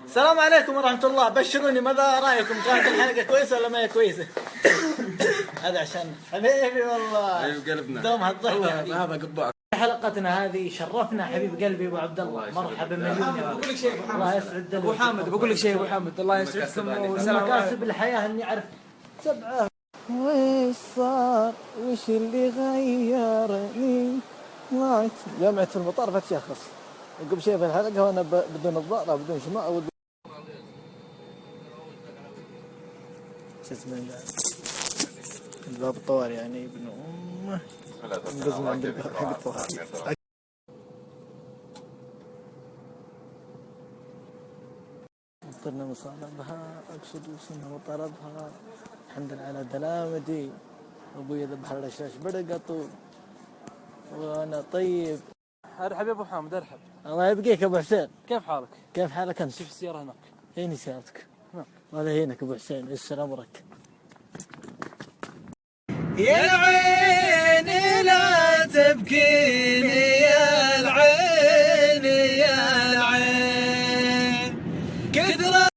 السلام عليكم ورحمة الله. بشروني ماذا رأيكم؟ كانت الحلقة كويسة ولا ما هي كويسة؟ هذا عشان حبيبي والله. حبيب قلبنا. دوم هالضحكة. هذا قبعك. حلقتنا هذه شرفنا حبيب قلبي ابو عبد الله. مرحبا مليون يا بقول لك شيء ابو الله يسعد ابو حامد، بقول لك شيء ابو حامد، الله يسعدكم وسلام. مكاسب الحياة اني اعرف سبعة. وش صار؟ وش اللي غيرني؟ جامعة المطار بتشخص. قبل شيء في الحلقة وانا بدون نظارة بدون شماء شو اسمه الباب الطوارئ يعني ابن امه. انقذنا عند الباب حق الطوارئ. مطرنا مصالبها اقصد وصلنا مطربها. الحمد لله على دلامتي. ابوي ذبح الرشاش برقطو وانا طيب. ارحب يا ابو حامد، ارحب. الله يبقيك ابو حسين. كيف حالك؟ كيف حالك انت؟ شوف السيارة هناك. هيني سيارتك. ولا هينك ابو حسين. السلام عليك. يا